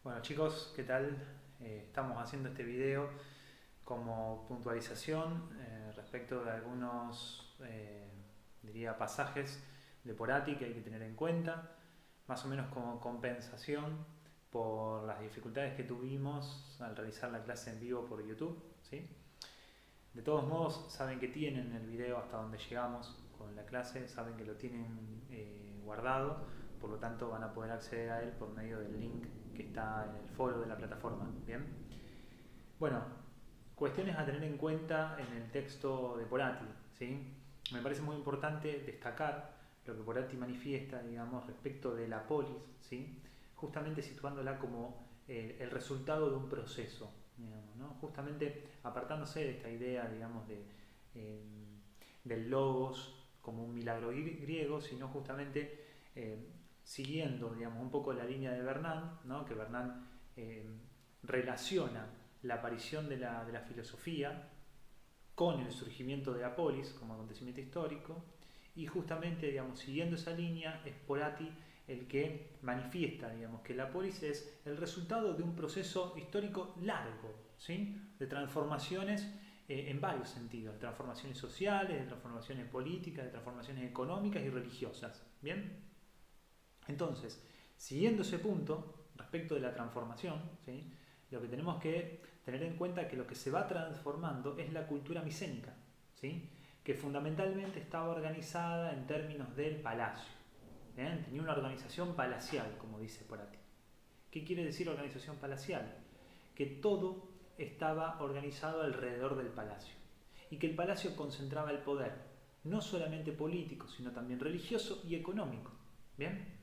Bueno chicos, ¿qué tal? Estamos haciendo este video como puntualización respecto de algunos, diría, pasajes de Porati que hay que tener en cuenta, más o menos como compensación por las dificultades que tuvimos al realizar la clase en vivo por YouTube, ¿sí? De todos modos, saben que tienen el video hasta donde llegamos con la clase, saben que lo tienen guardado, por lo tanto van a poder acceder a él por medio del link que está en el foro de la plataforma. Bien, bueno, cuestiones a tener en cuenta en el texto de Porati, ¿sí? Me parece muy importante destacar lo que Porati manifiesta, digamos, respecto de la polis, ¿sí? Justamente situándola como el resultado de un proceso, digamos, ¿no? Justamente apartándose de esta idea, digamos, del logos como un milagro griego, sino justamente siguiendo, digamos, un poco la línea de Bernard, ¿no? Que Bernard relaciona la aparición de la filosofía con el surgimiento de la polis como acontecimiento histórico, y justamente, digamos, siguiendo esa línea es Porati el que manifiesta, digamos, que la polis es el resultado de un proceso histórico largo, ¿sí? De transformaciones en varios sentidos, de transformaciones sociales, de transformaciones políticas, de transformaciones económicas y religiosas. ¿Bien? Entonces, siguiendo ese punto, respecto de la transformación, ¿sí? Lo que tenemos que tener en cuenta es que lo que se va transformando es la cultura micénica, ¿sí? Que fundamentalmente estaba organizada en términos del palacio. ¿Bien? Tenía una organización palacial, como dice Porati. ¿Qué quiere decir organización palacial? Que todo estaba organizado alrededor del palacio y que el palacio concentraba el poder, no solamente político, sino también religioso y económico. ¿Bien?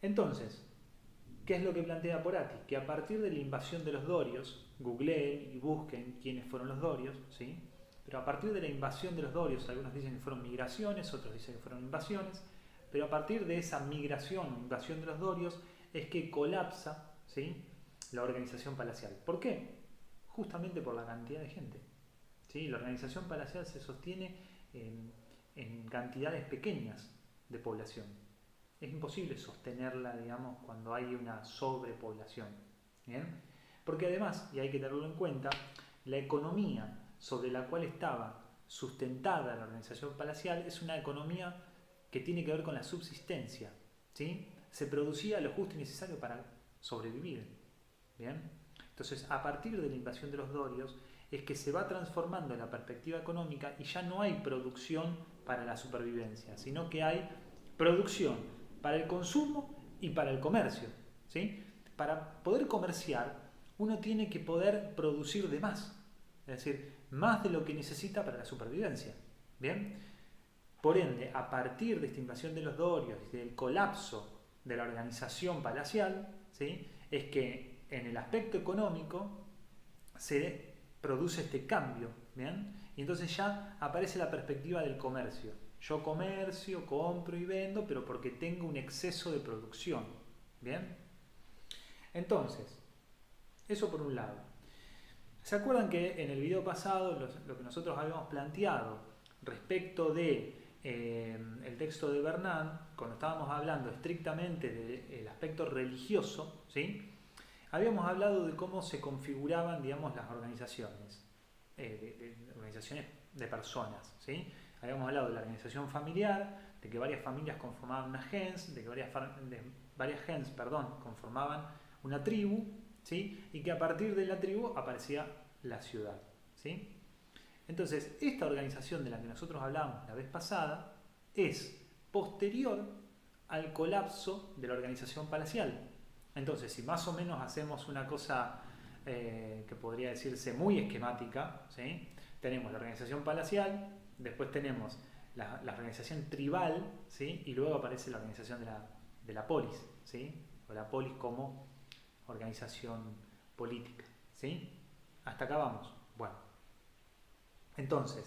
Entonces, ¿qué es lo que plantea Porati? Que a partir de la invasión de los dorios, googleen y busquen quiénes fueron los dorios, ¿sí? Pero a partir de la invasión de los dorios, algunos dicen que fueron migraciones, otros dicen que fueron invasiones, pero a partir de esa migración, invasión de los dorios, es que colapsa, ¿sí?, la organización palacial. ¿Por qué? Justamente por la cantidad de gente, ¿sí? La organización palacial se sostiene en cantidades pequeñas de población. Es imposible sostenerla, digamos, cuando hay una sobrepoblación. ¿Bien? Porque además, y hay que tenerlo en cuenta, la economía sobre la cual estaba sustentada la organización palacial es una economía que tiene que ver con la subsistencia, ¿sí? Se producía lo justo y necesario para sobrevivir. ¿Bien? Entonces, a partir de la invasión de los dorios, es que se va transformando la perspectiva económica y ya no hay producción para la supervivencia, sino que hay producción para el consumo y para el comercio, ¿sí? Para poder comerciar, uno tiene que poder producir de más, es decir, más de lo que necesita para la supervivencia. ¿Bien? Por ende, a partir de esta invasión de los dorios y del colapso de la organización palacial, ¿sí?, es que en el aspecto económico se produce este cambio, ¿bien? Y entonces ya aparece la perspectiva del comercio. Yo comercio, compro y vendo, pero porque tengo un exceso de producción, ¿bien? Entonces, eso por un lado. ¿Se acuerdan que en el video pasado lo que nosotros habíamos planteado respecto de el texto de Bernard, cuando estábamos hablando estrictamente del aspecto religioso, ¿sí?, habíamos hablado de cómo se configuraban, digamos, las organizaciones, organizaciones de personas, ¿sí? Habíamos hablado de la organización familiar, de que varias familias conformaban una gens, de que varias gens, conformaban una tribu, ¿sí?, y que a partir de la tribu aparecía la ciudad, ¿sí? Entonces, esta organización de la que nosotros hablábamos la vez pasada es posterior al colapso de la organización palacial. Entonces, si más o menos hacemos una cosa que podría decirse muy esquemática, ¿sí?, tenemos la organización palacial, después tenemos la organización tribal, ¿sí?, y luego aparece la organización de la polis, ¿sí?, o la polis como organización política, ¿sí? Hasta acá vamos. Bueno, entonces,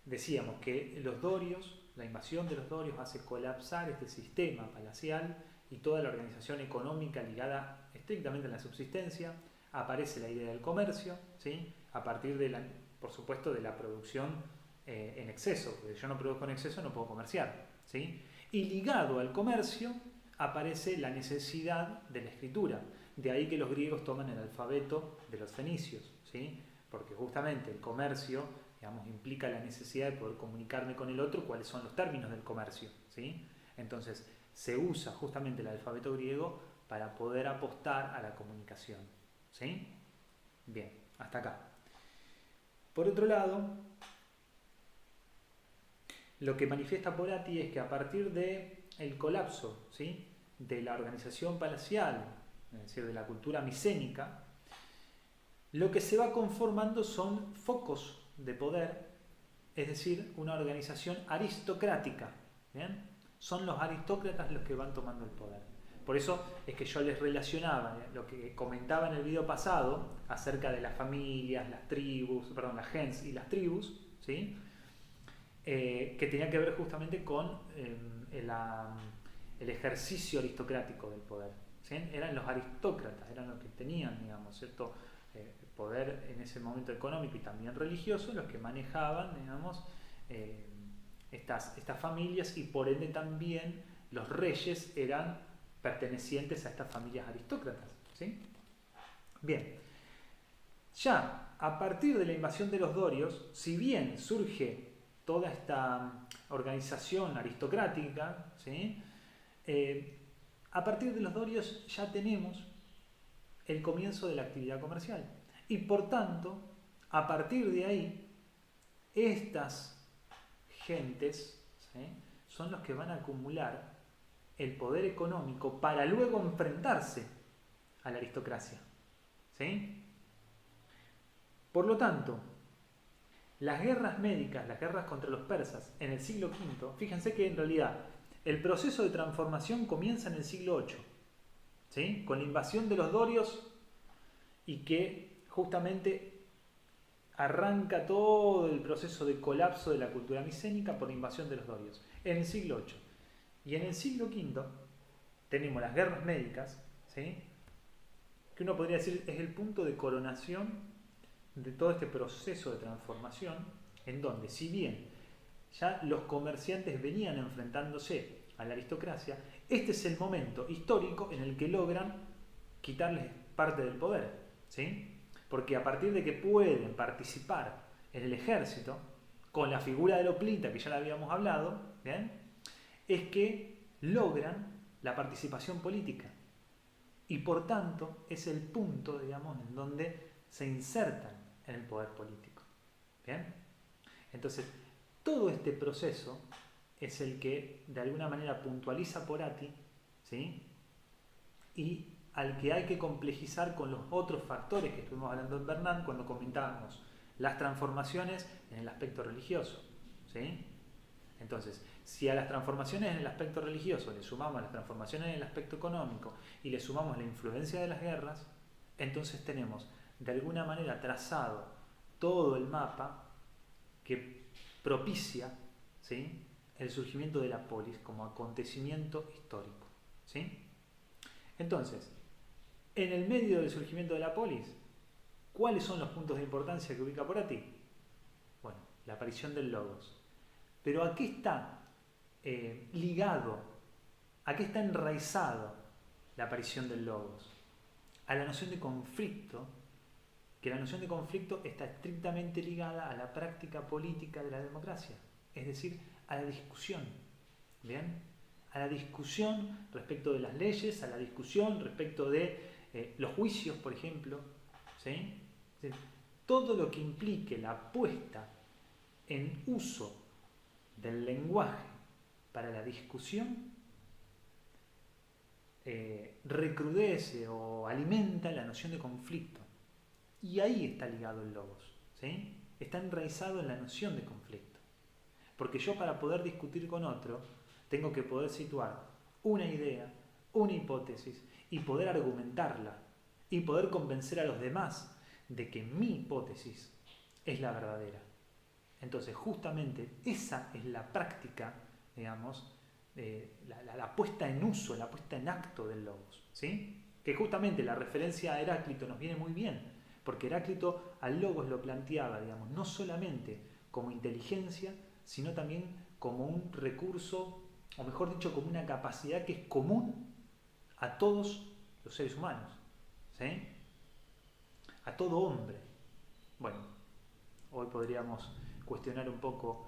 decíamos que los dorios, la invasión de los dorios hace colapsar este sistema palacial y toda la organización económica ligada estrictamente a la subsistencia. Aparece la idea del comercio, ¿sí?, a partir de por supuesto, de la producción en exceso, porque si yo no produzco en exceso no puedo comerciar, ¿sí? Y ligado al comercio aparece la necesidad de la escritura. de ahí que los griegos toman el alfabeto de los fenicios, ¿sí? Porque justamente el comercio, digamos, implica la necesidad de poder comunicarme con el otro cuáles son los términos del comercio, ¿sí? Entonces se usa justamente el alfabeto griego para poder apostar a la comunicación, ¿sí? Bien, hasta acá. Por otro lado, lo que manifiesta Porati es que a partir del colapso, ¿sí?, de la organización palacial, es decir, de la cultura micénica, lo que se va conformando son focos de poder, es decir, una organización aristocrática, ¿bien? Son los aristócratas los que van tomando el poder. Por eso es que yo les relacionaba lo que comentaba en el video pasado acerca de las familias, las tribus, perdón, las gens y las tribus, ¿sí? Que tenía que ver justamente con el ejercicio aristocrático del poder, ¿sí? Eran los aristócratas, eran los que tenían, digamos, cierto poder en ese momento económico y también religioso, los que manejaban, digamos, estas familias, y por ende también los reyes eran pertenecientes a estas familias aristócratas, ¿sí? Bien, ya a partir de la invasión de los dorios, si bien surge toda esta organización aristocrática, ¿sí?, a partir de los dorios ya tenemos el comienzo de la actividad comercial. Y por tanto, a partir de ahí, estas gentes, ¿sí?, son los que van a acumular el poder económico para luego enfrentarse a la aristocracia, ¿sí? Por lo tanto, las guerras médicas, las guerras contra los persas en el siglo V, fíjense que en realidad el proceso de transformación comienza en el siglo VIII, ¿sí?, con la invasión de los dorios, y que justamente arranca todo el proceso de colapso de la cultura micénica por la invasión de los dorios en el siglo VIII. Y en el siglo V tenemos las guerras médicas, ¿sí?, que uno podría decir es el punto de coronación de todo este proceso de transformación, en donde, si bien ya los comerciantes venían enfrentándose a la aristocracia, este es el momento histórico en el que logran quitarles parte del poder, ¿sí? Porque a partir de que pueden participar en el ejército, con la figura del hoplita que ya la habíamos hablado, ¿bien?, es que logran la participación política. Y por tanto es el punto, digamos, en donde se insertan en el poder político. ¿Bien? Entonces, todo este proceso es el que de alguna manera puntualiza Porati, ¿sí?, y al que hay que complejizar con los otros factores que estuvimos hablando en Bernard cuando comentábamos las transformaciones en el aspecto religioso, ¿sí? Entonces, si a las transformaciones en el aspecto religioso le sumamos las transformaciones en el aspecto económico y le sumamos la influencia de las guerras, entonces tenemos de alguna manera trazado todo el mapa que propicia, ¿sí?, el surgimiento de la polis como acontecimiento histórico, ¿sí? Entonces, en el medio del surgimiento de la polis, ¿cuáles son los puntos de importancia que ubica Porati? Bueno, la aparición del logos. Pero ¿a qué está ligado, a qué está enraizado la aparición del logos? A la noción de conflicto, que la noción de conflicto está estrictamente ligada a la práctica política de la democracia, es decir, a la discusión, ¿bien?, a la discusión respecto de las leyes, a la discusión respecto de los juicios, por ejemplo, ¿sí? Todo lo que implique la puesta en uso del lenguaje para la discusión recrudece o alimenta la noción de conflicto. Y ahí está ligado el logos, ¿sí? Está enraizado en la noción de conflicto. Porque yo, para poder discutir con otro, tengo que poder situar una idea, una hipótesis, y poder argumentarla, y poder convencer a los demás de que mi hipótesis es la verdadera. Entonces, justamente esa es la práctica, digamos, la puesta en uso, la puesta en acto del logos, ¿sí? Que justamente la referencia a Heráclito nos viene muy bien, porque Heráclito al logos lo planteaba, digamos, no solamente como inteligencia, sino también como un recurso, o mejor dicho, como una capacidad que es común a todos los seres humanos, ¿sí? A todo hombre. Bueno, hoy podríamos cuestionar un poco,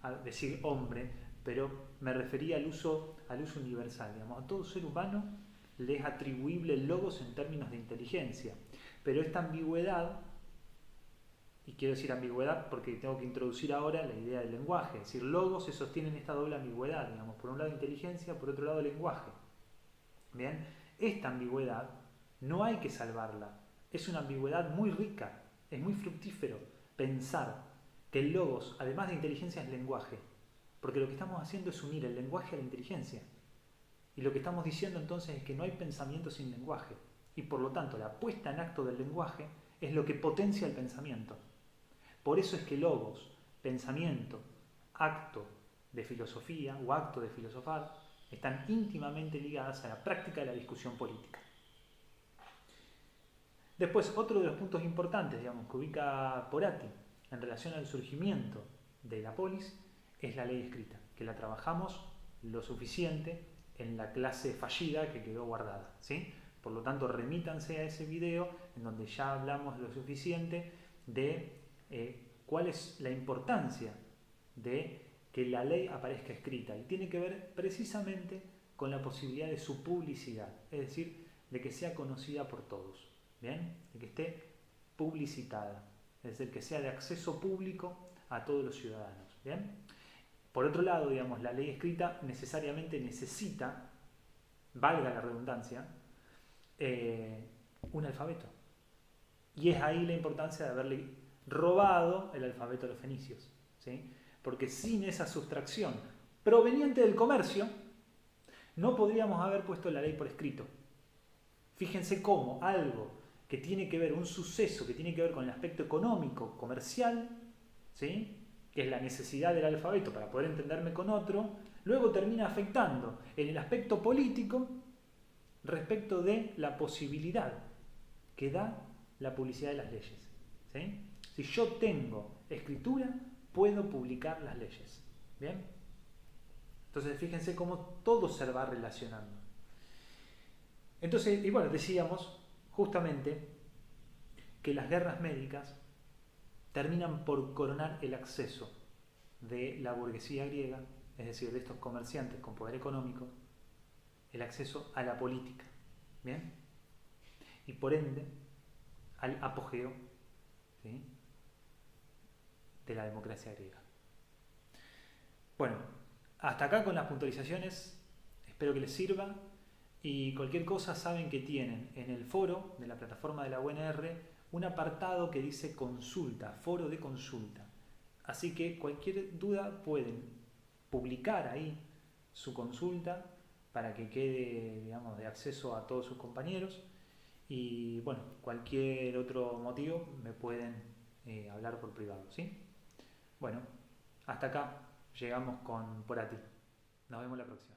a decir hombre, pero me refería al uso universal. Digamos, a todo ser humano le es atribuible el logos en términos de inteligencia. Pero esta ambigüedad, y quiero decir ambigüedad porque tengo que introducir ahora la idea del lenguaje, es decir, logos se sostienen en esta doble ambigüedad, digamos, por un lado inteligencia, por otro lado lenguaje. Bien, esta ambigüedad no hay que salvarla, es una ambigüedad muy rica, es muy fructífero pensar que el logos, además de inteligencia, es lenguaje, porque lo que estamos haciendo es unir el lenguaje a la inteligencia, y lo que estamos diciendo entonces es que no hay pensamiento sin lenguaje, y por lo tanto la puesta en acto del lenguaje es lo que potencia el pensamiento. Por eso es que logos, pensamiento, acto de filosofía o acto de filosofar están íntimamente ligadas a la práctica de la discusión política. Después, otro de los puntos importantes, digamos, que ubica Porati en relación al surgimiento de la polis es la ley escrita, que la trabajamos lo suficiente en la clase fallida que quedó guardada, ¿sí? Por lo tanto, remítanse a ese video en donde ya hablamos lo suficiente de cuál es la importancia de que la ley aparezca escrita, y tiene que ver precisamente con la posibilidad de su publicidad, es decir, de que sea conocida por todos, ¿bien? De que esté publicitada, es decir, que sea de acceso público a todos los ciudadanos, ¿bien? Por otro lado, digamos, la ley escrita necesariamente necesita, valga la redundancia, un alfabeto. Y es ahí la importancia de haberle robado el alfabeto a los fenicios, ¿sí? Porque sin esa sustracción proveniente del comercio, no podríamos haber puesto la ley por escrito. Fíjense cómo algo que tiene que ver, un suceso que tiene que ver con el aspecto económico, comercial, ¿sí?, que es la necesidad del alfabeto para poder entenderme con otro, luego termina afectando en el aspecto político respecto de la posibilidad que da la publicidad de las leyes, ¿sí? Si yo tengo escritura, puedo publicar las leyes, ¿bien? Entonces fíjense cómo todo se va relacionando. Entonces, y bueno, decíamos justamente que las guerras médicas terminan por coronar el acceso de la burguesía griega, es decir, de estos comerciantes con poder económico, el acceso a la política, ¿bien? Y por ende, al apogeo, ¿sí?, de la democracia griega. Bueno, hasta acá con las puntualizaciones, espero que les sirva, y cualquier cosa saben que tienen en el foro de la plataforma de la UNR un apartado que dice consulta, foro de consulta. Así que cualquier duda pueden publicar ahí su consulta para que quede, digamos, de acceso a todos sus compañeros, y bueno, cualquier otro motivo me pueden hablar por privado, ¿sí? Bueno, hasta acá llegamos con Porati. Nos vemos la próxima.